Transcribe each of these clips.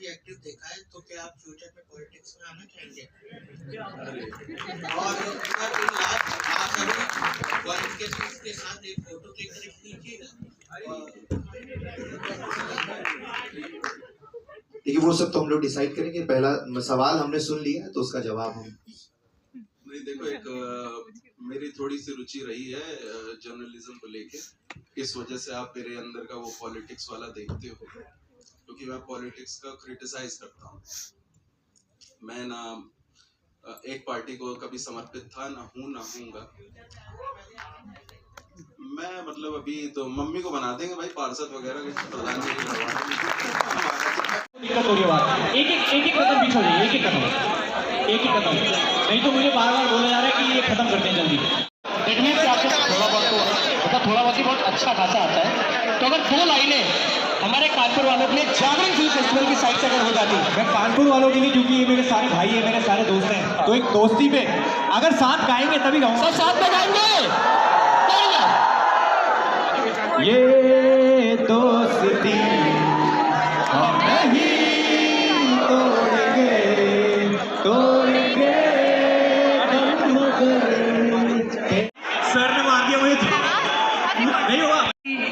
काफी एक्टिव देखा है, तो क्या आप फ्यूचर में पॉलिटिक्स में आना चाहेंगे? और आप सभी क्वालिफिकेशंस के साथ एक फोटो क्लिक कीजिएगा। देखिए वो सब तो हम लोग डिसाइड करेंगे। पहला सवाल हमने सुन लिया तो उसका जवाब हम नहीं, देखो एक मेरी थोड़ी सी रुचि रही है जर्नलिज्म को लेके, इस वजह से आप मेरे अंदर का वो पॉलिटिक्स वाला देखते हो, क्योंकि मैं पॉलिटिक्स का क्रिटिसाइज करता हूँ। मैं ना एक पार्टी को कभी समर्पित था, ना हूँ ना हूँगा। मैं मतलब अभी तो मम्मी को बना देंगे भाई पार्षद वगैरह प्रधानमंत्री। एक एक कदम पीछे हो जाइए, एक ही कदम, नहीं तो मुझे बार बार बोला जा रहा है कि ये खत्म करते हैं जल्दी। देखने से आपको थोड़ा बहुत ही बहुत अच्छा खासा आता है। तो अगर 2 लाइनें हमारे कानपुर वालों के लिए जागरण फिल्म फेस्टिवल की साइड से अगर हो जाती, मैं कानपुर वालों के लिए, क्योंकि ये मेरे सारे भाई है, मेरे सारे दोस्त हैं, तो एक दोस्ती पे अगर साथ गाएंगे तभी गाऊंगा। सब साथ में गाएंगे। ये दोस्ती हम नहीं तोड़ेंगे सर ने मार दिया मुझे, नहीं हुआ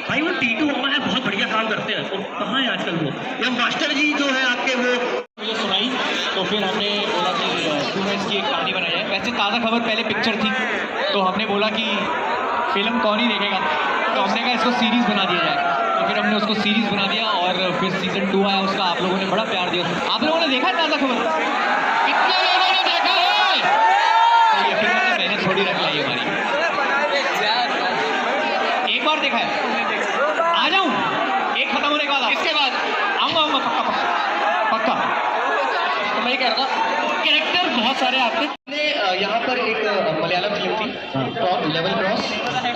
भाई। वो टीटू हमारे बहुत बढ़िया काम करते हैं, तो कहाँ है आजकल वो, या मास्टर जी जो है आपके, वो मुझे सुनाई, तो फिर हमने बोला कि स्टूडेंट्स की एक कहानी बनाई है। वैसे ताज़ा खबर पहले पिक्चर थी, तो हमने बोला कि फिल्म कौन ही देखेगा, तो हमने कहा इसको सीरीज़ बना दिया जाए। तो फिर हमने उसको सीरीज़ बना दिया, और फिर सीजन 2 आया उसका। आप लोगों ने बड़ा प्यार दिया। आप लोगों ने देखा है ताज़ा खबर? कितने लोगों ने देखा है? तो ये फिल्म में मेहनत थोड़ी रख लाई हमारी, एक बार देखा है। आ जाऊं एक खत्म होने के बाद, इसके बाद आऊंगा पक्का। तो मैं ये कह रहा था, कैरेक्टर बहुत सारे आपके। यहाँ पर एक मलयालम फिल्म थी टॉप लेवल क्रॉस,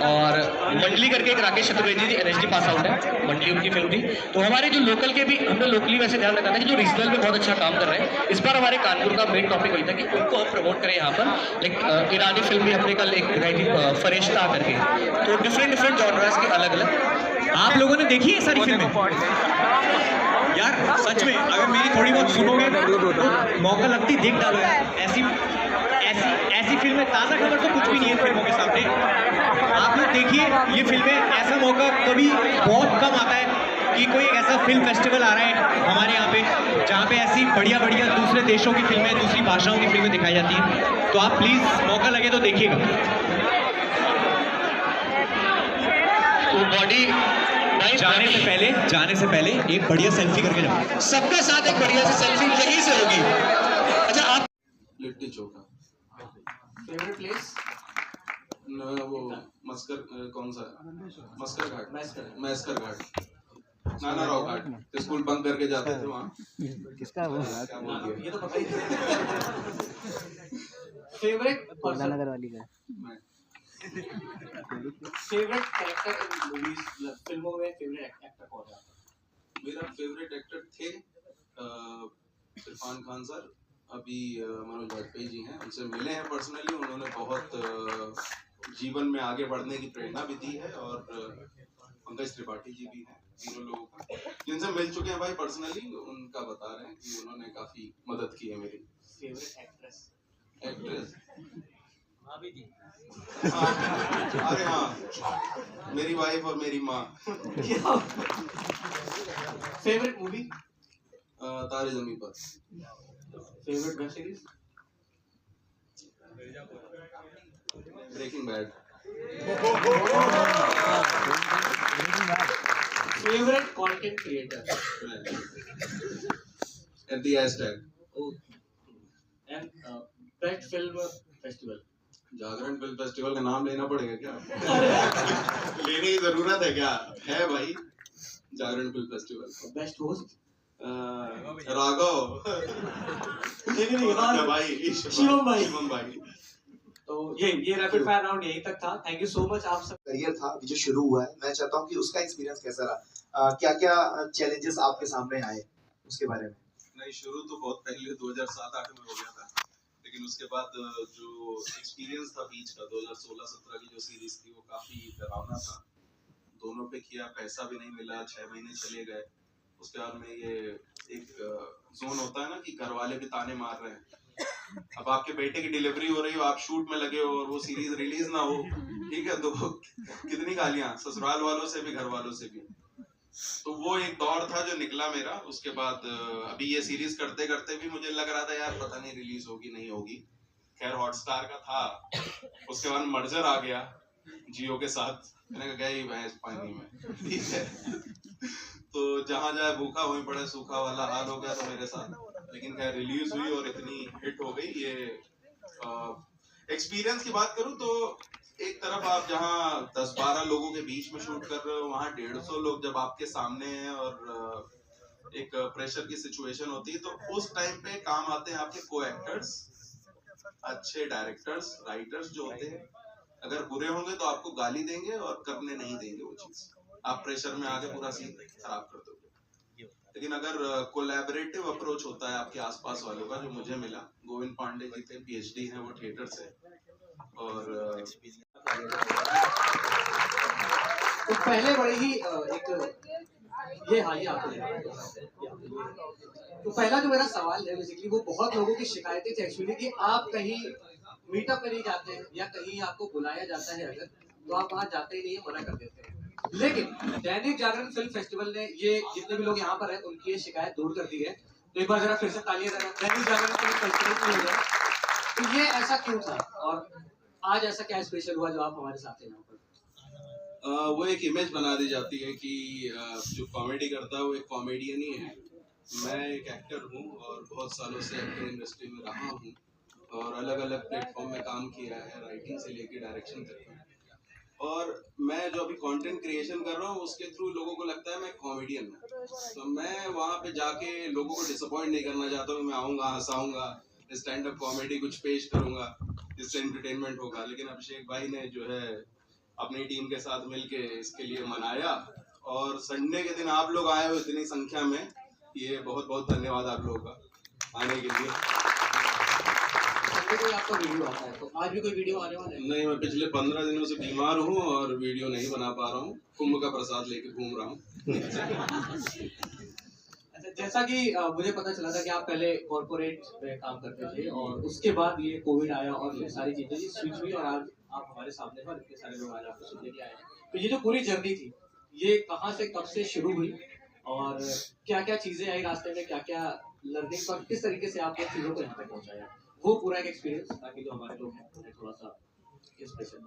और मंडली करके एक राकेश चतुर्वेदी थी, NSD पास आउट है, मंडली उनकी फिल्म थी। तो हमारे जो लोकल के भी, हमने लोकली वैसे ध्यान रखा था कि जो रीजनल में बहुत अच्छा काम कर रहे हैं। इस बार हमारे कानपुर का मेन टॉपिक वही था कि उनको हम प्रमोट करें यहाँ पर। लाइक ईरानी फिल्म भी हमने कल एक दिखाई थी, फरिश्ता करके। तो डिफरेंट जॉनर्स के अलग अलग। आप लोगों ने देखी है सारी फिल्में? यार सच में अगर मेरी थोड़ी बहुत सुनोगे तो मौका लगती देख डालो यार। ऐसी फिल्में, ताज़ा खबर तो कुछ भी नहीं है फिल्मों के सामने। आप लोग देखिए ये फिल्में, ऐसा मौका कभी बहुत कम आता है कि कोई ऐसा फिल्म फेस्टिवल आ रहा है हमारे यहाँ पे, जहाँ पे ऐसी बढ़िया दूसरे देशों की फिल्में, दूसरी भाषाओं की फिल्में दिखाई जाती हैं। तो आप प्लीज़ मौका लगे तो देखिएगा। तो बॉडी जाने से पहले एक बढ़िया सेल्फी करके जाओ, सबके साथ एक बढ़िया सी सेल्फी यहीं से होगी। अच्छा, आप लिट्टी चोखा। Favourite place? वो मस्कर, कौन सा मस्कर घाट, मैस्कर घाट, नाना राव घाट। स्कूल बंक करके जाते थे वहाँ। किसका वो? ये तो पता ही फेवरेट नगर वाली का। फेवरेट कैरेक्टर इन मूवीज, फिल्मों में फेवरेट एक्टर कौन है? मेरा फेवरेट एक्टर थे इरफान खान सर। अभी मनोज वाजपेयी जी हैं, उनसे मिले हैं पर्सनली। उन्होंने बहुत जीवन में आगे बढ़ने की प्रेरणा भी दी है, और पंकज त्रिपाठी जी भी हैं, तीनों लोगों का जिनसे मिल चुके हैं भाई पर्सनली, उनका बता रहे हैं कि उन्होंने काफी मदद की है मेरी। Favourite actress? भाभी जी। अरे हाँ, मेरी वाइफ और मेरी माँ। Favourite movie? Taare Zameen Par. Favourite web series? Breaking Bad. Favourite content creator? And best film festival? Jagran film festival का नाम लेना पड़ेगा क्या? लेने की जरूरत है क्या? है भाई, Jagran film festival. Best host? Raghav. भाई शिवम भाई। तो ये रैपिड फायर राउंड यहीं तक था। Thank you so much. आप सब करियर था जो शुरू हुआ है, मैं चाहता हूँ कि उसका एक्सपीरियंस कैसा रहा, क्या चैलेंजेस आपके सामने आए उसके बारे में। नहीं, शुरू तो बहुत पहले 2007-8 में हो गया था, लेकिन उसके बाद जो एक्सपीरियंस था बीच का 2016-17 की जो सीरीज थी, वो काफी डरावना था। दोनों पे किया, पैसा भी नहीं मिला, 6 महीने चले गए। उसके बाद में ये एक जोन होता है ना कि घर वाले भी ताने मार रहे हैं, अब आपके बेटे की डिलीवरी हो रही हो, आप शूट में लगे हो और वो सीरीज रिलीज ना हो, ठीक है, तो कितनी गालियां ससुराल वालों से भी घर वालों से भी। तो वो एक दौर था जो निकला मेरा। उसके बाद अभी ये सीरीज करते करते भी मुझे लग रहा था यार पता नहीं रिलीज होगी नहीं होगी। खैर हॉटस्टार का था, उसके बाद मर्जर आ गया जियो के साथ, मैंने कहा गई भैंस पानी में, ठीक है। तो जहां जाए भूखा वहीं पड़े सूखा वाला हाल हो गया था मेरे साथ। लेकिन खैर रिलीज हुई और इतनी हिट हो गई। ये एक्सपीरियंस की बात करूं तो एक तरफ आप जहां 10-12 लोगों के बीच में शूट कर रहे हो, वहां 150 लोग जब आपके सामने हैं और एक प्रेशर की सिचुएशन होती है, तो उस टाइम पे काम आते हैं आपके को एक्टर्स, अच्छे डायरेक्टर्स, राइटर्स जो होते हैं। अगर बुरे होंगे तो आपको गाली देंगे और करने नहीं देंगे वो चीज, आप प्रेशर में आके पूरा सीन खराब कर दोगे। लेकिन अगर कोलैबोरेटिव अप्रोच होता है आपके आसपास वालों का, जो मुझे मिला, गोविंद पांडे जी थे, PhD हैं वो थिएटर से, और तो पहले बड़े ही एक ये हाँ ये आपको तो पहला जो मेरा सवाल है बेसिकली वो बहुत लोगों की शिकायतें थी एक्चुअली कि आप कहीं मीटअप में नहीं जाते हैं या कहीं आपको बुलाया जाता है अगर तो आप वहाँ जाते ही नहीं है, मना कर देते हैं। लेकिन दैनिक जागरण फिल्म फेस्टिवल ने ये जितने भी लोग यहाँ पर हैं उनकी ये शिकायत दूर कर दी है। तो एक बार जरा फिर से तालियां देना दैनिक जागरण फिल्म फेस्टिवल की वजह। तो ये ऐसा क्यों था और आज ऐसा क्या स्पेशल हुआ जो आप हमारे साथ हैं यहाँ पर? वो एक इमेज बना दी जाती है कि जो कॉमेडी करता है वो एक कॉमेडियन ही है। मैं एक एक्टर हूँ और बहुत सालों से एक्टर इंडस्ट्री में रहा हूँ और अलग अलग प्लेटफॉर्म में काम किया है, राइटिंग से लेकर डायरेक्शन तक। और मैं जो अभी कंटेंट क्रिएशन कर रहा हूँ उसके थ्रू लोगों को लगता है मैं कॉमेडियन हूँ। तो मैं वहाँ पे जाके लोगों को डिसअपॉइंट नहीं करना चाहता हूँ। मैं आऊँगा, हंसाऊंगा, स्टैंड अप कॉमेडी कुछ पेश करूँगा जिससे एंटरटेनमेंट होगा। लेकिन अभिषेक भाई ने जो है अपनी टीम के साथ मिलके इसके लिए मनाया और संडे के दिन आप लोग आए हो इतनी संख्या में, ये बहुत बहुत धन्यवाद आप लोगों का आने के लिए। संडे को आपका वीडियो आता है तो आज भी कोई वीडियो आने वाला है? नहीं, मैं पिछले 15 दिनों से बीमार हूँ और वीडियो नहीं बना पा रहा हूँ, कुंभ का प्रसाद लेके घूम रहा हूँ। अच्छा, जैसा कि मुझे पता चला था कि आप पहले कॉर्पोरेट में काम करते थे और उसके बाद ये कोविड आया और फिर सारी चीजें स्विच हुई और आज आप हमारे सामने हैं और इतने सारे लोग आज आपको सुनने के आए हैं। तो ये जो पूरी जर्नी थी ये कहाँ से कब से शुरू हुई और क्या क्या चीजें आई रास्ते में, क्या क्या लर्निंग और किस तरीके से आपने चीजों को यहाँ तक पहुँचाया, वो पूरा एक एक्सपीरियंस ताकि जो हमारे लोग हैं उन्हें थोड़ा सा स्पेशल।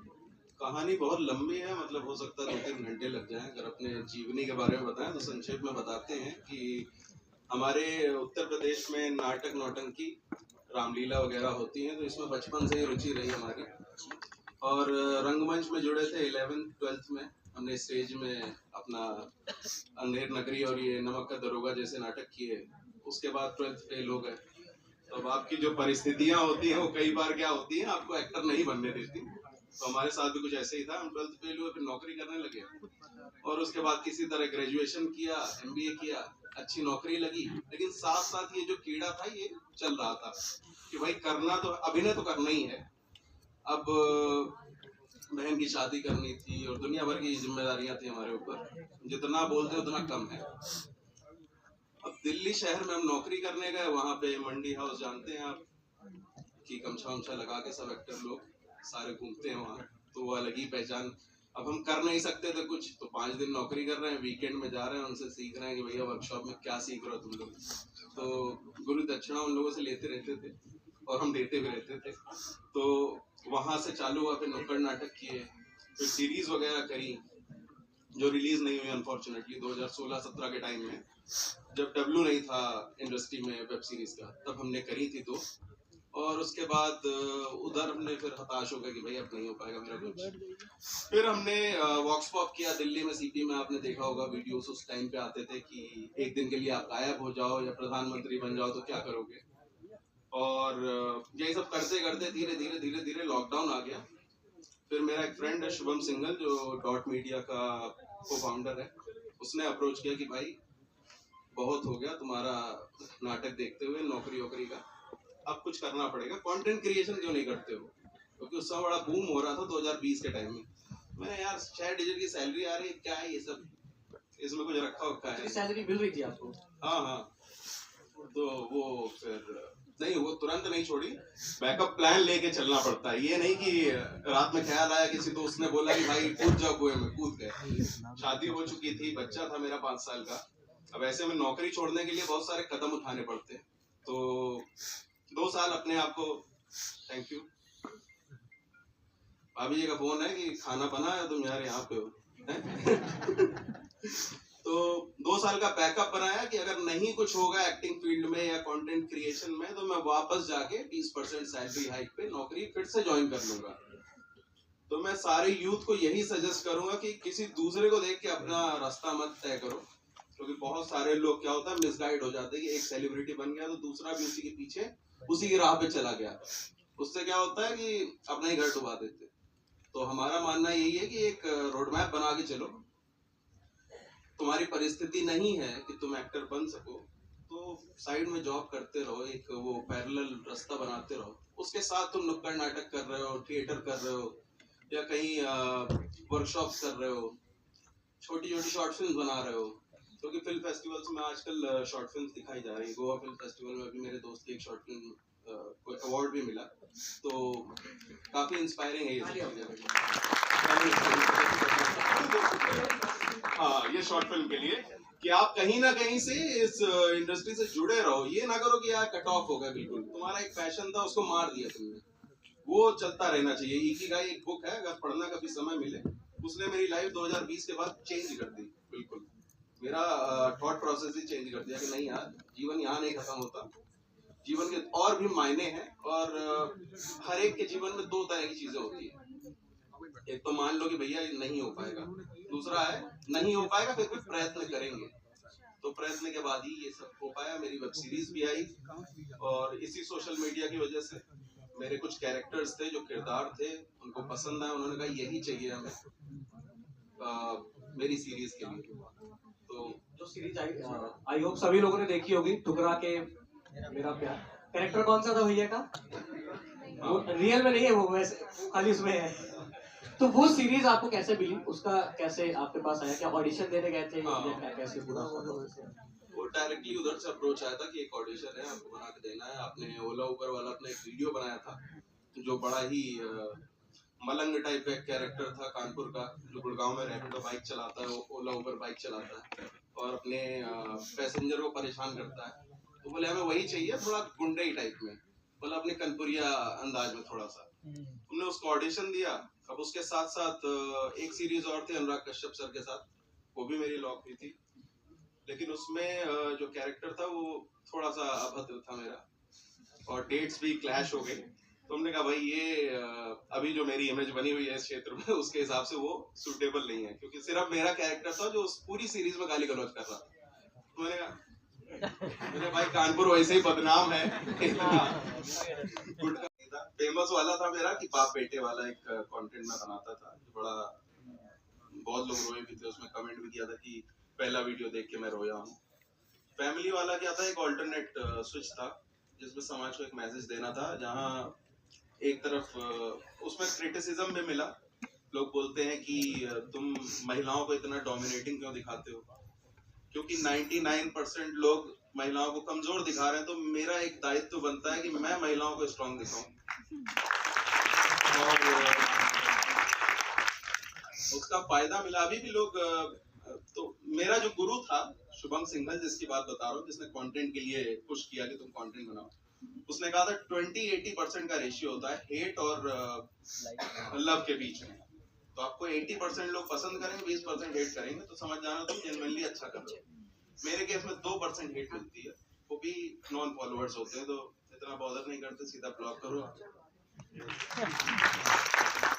कहानी बहुत लंबी है, मतलब हो सकता है 2-3 घंटे लग जाएं। अगर अपने जीवनी के बारे में बताएं तो संक्षेप में बताते हैं कि हमारे उत्तर प्रदेश में नाटक, नौटंकी, रामलीला वगैरह होती हैं, तो इसमें बचपन से ही रुचि रही हमारी। और रंगमंच में जुड़े थे 11th-12th में। हमने स्टेज में अपना अंधेर नगरी और ये नमक का दरोगा जैसे नाटक किए। उसके बाद 12th फेल हो गए। तो अब आपकी जो परिस्थितियां होती हैं वो कई बार क्या होती हैं, आपको एक्टर नहीं बनने देती। तो हमारे साथ भी कुछ ऐसे ही था। हम 12th फेल हुए, फिर नौकरी करने लगे और उसके बाद किसी तरह ग्रेजुएशन किया, MBA किया, अच्छी नौकरी लगी। लेकिन साथ साथ ये जो कीड़ा था ये चल रहा था कि भाई करना तो अभिनय तो करना ही है। अब बहन की शादी करनी थी और दुनिया भर की जिम्मेदारियां थी हमारे ऊपर, जितना बोलते उतना कम है। अब दिल्ली शहर में हम नौकरी करने गए, वहां पे मंडी हाउस जानते हैं आप कि गमछा वमछा लगा के सब एक्टर लोग सारे घूमते हैं वहाँ, तो वो अलग ही पहचान। अब हम कर नहीं सकते थे कुछ, तो 5 दिन नौकरी कर रहे हैं, वीकेंड में जा रहे हैं, उनसे सीख रहे हैं कि भैया वर्कशॉप में क्या सीख रहे हो तुम लोग। तो गुरु दक्षिणा उन लोगों से लेते रहते थे और हम देते भी रहते थे। तो वहां से चालू हुआ, फिर नुक्कड़ नाटक किए, फिर सीरीज वगैरह करी जो रिलीज नहीं हुई अनफॉर्चुनेटली 2016-17 के टाइम में, जब डब्लू नहीं था इंडस्ट्री में वेब सीरीज का, तब हमने करी थी 2। और उसके बाद उधर हमने फिर हताश हो गए कि भाई अब नहीं हो पाएगा मेरा कुछ। फिर हमने वॉक्स पॉप किया दिल्ली में, CP में। आपने देखा होगा वीडियोस उस टाइम पे आते थे कि एक दिन के लिए आप गायब हो जाओ या प्रधानमंत्री बन जाओ तो क्या करोगे। और यही सब करते करते धीरे धीरे लॉकडाउन आ गया। फिर मेरा एक फ्रेंड है शुभम सिंघल जो डॉट मीडिया का को फाउंडर है, उसने अप्रोच किया कि भाई बहुत हो गया तुम्हारा नाटक देखते हुए, नौकरी वोकरी का अब कुछ करना पड़ेगा, कंटेंट क्रिएशन क्यों नहीं करते हो। क्योंकि उस समय बड़ा बूम हो रहा था 2020 के टाइम में। मैंने यार 6 डिजिट की सैलरी आ रही है, क्या है ये सब, इसमें कुछ रखा है? सैलरी मिल रही थी आपको? हाँ। तो वो फिर नहीं, वो तुरंत नहीं छोड़ी, बैकअप प्लान लेके चलना पड़ता है। ये नहीं कि रात में ख्याल आया किसी दोस्त ने बोला कि भाई कूद जाओ कुएं में, कूद गए। शादी हो चुकी थी, बच्चा था मेरा 5 साल का। अब ऐसे में नौकरी छोड़ने के लिए बहुत सारे कदम उठाने पड़ते हैं। तो 2 साल अपने आप को, थैंक यू भाभी जी का फोन है कि खाना बना है, तुम यार यहाँ पे हो तो 2 साल का बैकअप बनाया कि अगर नहीं कुछ होगा एक्टिंग फील्ड में या कंटेंट क्रिएशन में, तो मैं वापस जाके 20% सैलरी हाइक पे नौकरी फिर से ज्वाइन कर लूंगा। तो मैं सारे यूथ को यही सजेस्ट करूंगा कि किसी दूसरे को देख के अपना रास्ता मत तय करो, क्योंकि बहुत सारे लोग क्या होता है मिसगाइड हो जाते हैं कि एक सेलिब्रिटी बन गया तो दूसरा भी उसी के पीछे उसी की राह पे चला गया। उससे क्या होता है कि अपना ही घर डुबा देते। तो हमारा मानना यही है कि एक रोड मैप बना के चलो। तुम्हारी परिस्थिति नहीं है कि तुम एक्टर बन सको, तो साइड में जॉब करते रहो, एक वो पैरेलल रास्ता बनाते रहो। उसके साथ तुम नुक्कड़ नाटक कर रहे हो, थिएटर कर रहे हो, या कहीं वर्कशॉप्स कर रहे हो, छोटी छोटी शॉर्ट फिल्म बना रहे हो। क्योंकि फिल्म फेस्टिवल्स में आजकल शॉर्ट फिल्म दिखाई जा रही है। गोवा फिल्म फेस्टिवल में अभी मेरे दोस्त की एक शॉर्ट फिल्म को अवार्ड भी मिला, तो काफी इंस्पायरिंग है ये। हाँ, ये शॉर्ट फिल्म के लिए कि आप कहीं ना कहीं से इस इंडस्ट्री से जुड़े रहो। ये ना करो कि यार कट ऑफ हो गया, बिल्कुल तुम्हारा एक पैशन था उसको मार दिया तुमने, वो चलता रहना चाहिए। इकिगाई एक बुक है, अगर पढ़ना कभी समय मिले, उसने मेरी लाइफ 2020 के बाद चेंज कर दी। बिल्कुल मेरा थॉट प्रोसेस ही चेंज कर दिया कि नहीं यार, जीवन यहाँ नहीं खत्म होता, जीवन के और भी मायने हैं। और हर एक के जीवन में 2 तरह की चीजें होती है। एक तो मान लो कि भैया ये नहीं हो पाएगा, दूसरा है नहीं हो पाएगा फिर भी प्रयत्न करेंगे। तो प्रयत्न के बाद ही ये सब हो पाया। मेरी वेब सीरीज भी आई, और इसी सोशल मीडिया की वजह से मेरे कुछ कैरेक्टर्स थे, जो किरदार थे, उनको पसंद आया। उन्होंने कहा यही चाहिए हमें मेरी सीरीज के लिए। तो जो सीरीज आई होप सभी लोगों ने देखी होगी, ठुकरा के मेरा प्यार। कैरेक्टर कौन सा था भैया का? वो रियल में नहीं है, वो वैसे खाली उसमें है। तो वो सीरीज आपको कैसे मिली? उसका कैसे आपके पास आया? क्या ऑडिशन देने गए थे या क्या, कैसे पूरा? वो डायरेक्टली उधर से अप्रोच आया था कि एक ऑडिशन है, आपको बना के देना है। आपने ओला उबर वाला अपना एक वीडियो बनाया था, जो बड़ा ही मलंग टाइप का कैरेक्टर था, कानपुर का, जो गुड़गांव में रैपिडो बाइक चलाता है, ओला उबर बाइक चलाता है और अपने पैसेंजर को परेशान करता है। तो बोले हमें वही चाहिए, थोड़ा गुंडे टाइप में, मतलब अपने कनपुरिया अंदाज में थोड़ा सा। हमने उसको ऑडिशन दिया। अब उसके साथ साथ एक सीरीज और थी अनुराग कश्यप सर के साथ, वो भी मेरी लॉक हुई थी। लेकिन उसमें जो कैरेक्टर था वो थोड़ा सा अभद्र था मेरा, और डेट्स भी क्लैश हो गए। तो हमने कहा भाई ये अभी जो मेरी इमेज बनी हुई है इस क्षेत्र में, उसके हिसाब से वो सुटेबल नहीं है, क्योंकि सिर्फ मेरा कैरेक्टर था जो उस पूरी सीरीज में गाली गलौज कर रहा था। तो मैंने कहा मेरे भाई कानपुर वैसे ही बदनाम है फेमस वाला था मेरा कि बाप बेटे वाला एक कंटेंट में बनाता था, जो बड़ा बहुत लोग रोए भी थे। उसमें कमेंट भी किया था कि पहला वीडियो देख के मैं रोया हूँ। फैमिली वाला क्या था, एक ऑल्टरनेट स्विच था, जिसमें समाज को एक मैसेज देना था। जहाँ एक तरफ उसमें क्रिटिसिज्म भी मिला। लोग बोलते हैं कि तुम महिलाओं को इतना डोमिनेटिंग क्यों दिखाते हो, क्योंकि 99% लोग महिलाओं को कमजोर दिखा रहे हैं। तो मेरा एक दायित्व बनता है कि मैं महिलाओं को स्ट्रॉन्ग दिखाऊं। और उसका फायदा मिला। अभी भी लोग तो मेरा जो गुरु था शुभम सिंघल, जिसकी बात बता रहा हूँ, जिसने कंटेंट के लिए पुश किया कि तुम कंटेंट बनाओ, उसने कहा था 20-80% का रेशियो होता है हेट और लव के बीच में। तो आपको 80% लोग पसंद करेंगे, 20% हेट करेंगे, तो समझ जाना तुम जेन्युइनली अच्छा कर रहे हो। मेरे केस में 2% हेट मिलती है, वो भी नॉन फॉलोअर्स होते हैं, तो इतना बॉदर नहीं करते, सीधा ब्लॉक करो।